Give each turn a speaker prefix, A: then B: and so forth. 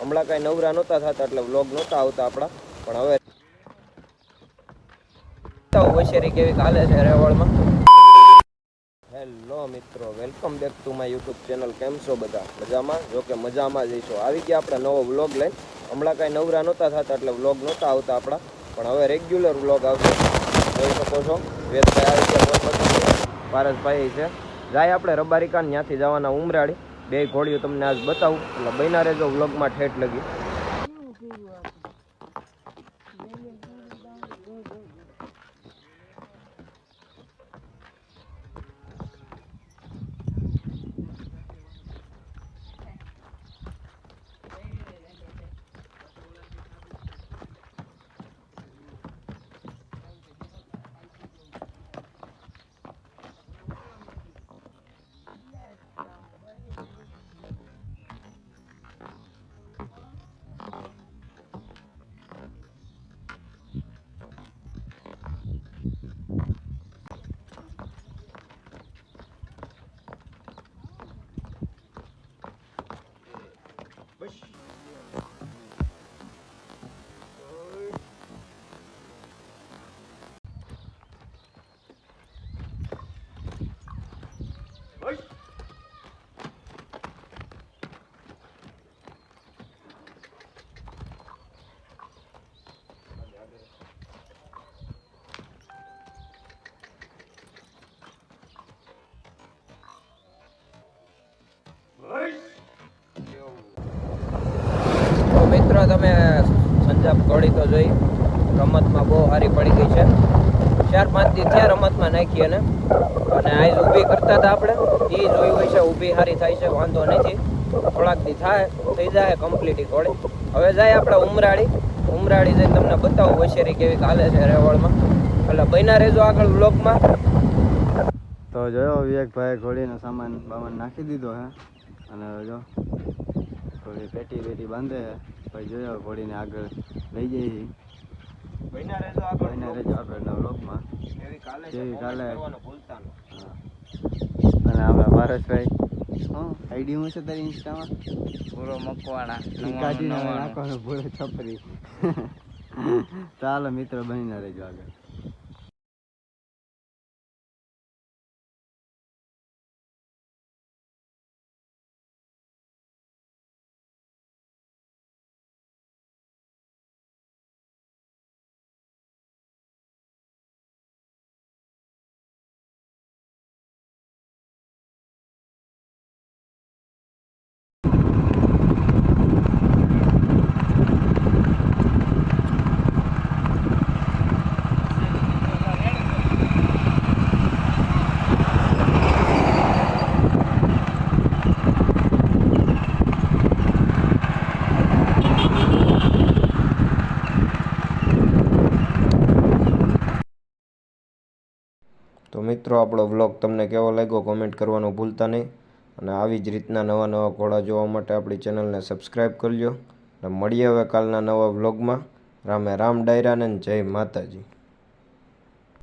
A: હમણાં કાંઈ નવરા નહોતા થતા એટલે વ્લોગ નહોતા આવતા આપણા, પણ હવે હોશિયારી કેવી ચાલે છે રેવળમાં. હેલો મિત્રો, welcome back to my YouTube channel. કેમ છો બધા? મજામાં? જો કે મજામાં જઈશું. આવી ગયા આપણે નવો વ્લોગ લઈને. હમણાં કાંઈ નવરા નહોતા થતા એટલે વ્લોગ નહોતા આવતા આપણા, પણ હવે રેગ્યુલર વ્લોગ આવશે. જોઈ શકો છો વેદભાઈ આવી ગયા, પારસભાઈ છે. જાય આપણે રબારીકાન, ત્યાંથી જવાના ઉમરાળી. બે ઘોડીઓ તમને આજ બતાવું, એટલે બન્યા રહેજો વ્લોગમાં ઠેઠ લગી. મિત્રો તમે સંજાબ ઘોડી તો જોઈ, રમતમાં બહુ સારી પડી ગઈ છે. 4-5 દી થયા રમતમાં નાખી અને આજ ઊભી કરતા હતા આપણે, એ જોયું હોય છે. ઊભી સારી થાય છે, વાંધો નથી. થોડાક દી થાય થઈ જાય કમ્પ્લીટ ઘોડી. હવે જાય આપણે ઉમરાળી જઈને તમને બતાવું હોશિયારી કેવી ચાલે છે રેવળમાં. એટલે બન્યા રહેજો આગળ વ્લોગમાં.
B: તો જોયો વિવેકભાઈ ઘોડીનો સામાન નાખી દીધો હે, અને જો ઘોડી પેટી બાંધે ભાઈ. જોયો ઘોડીને આગળ લઈ જઈએ.
A: બન્યા રહેજો
B: આગળના વ્લોગમાં
A: કેવી ચાલે ભૂલતા ન.
B: અને આપણા પારસભાઈ આઈડી હું છે તારી ઇન્સ્ટામાં?
C: પૂરો મકવાણા
B: કાઢીને નાખવાનો પૂરો છપરી. ચાલો મિત્રો, બનીને રહેજો આગળ.
A: તો મિત્રો, આપણો વ્લોગ તમને કેવો લાગ્યો કોમેન્ટ કરવાનું ભૂલતા નહીં. અને આવી જ રીતના નવા ઘોડા જોવા માટે આપણી ચેનલને સબસ્ક્રાઈબ કરજો. અને મળીએ હવે કાલના નવા વ્લોગમાં. રામે રામ ડાયરાને જય માતાજી.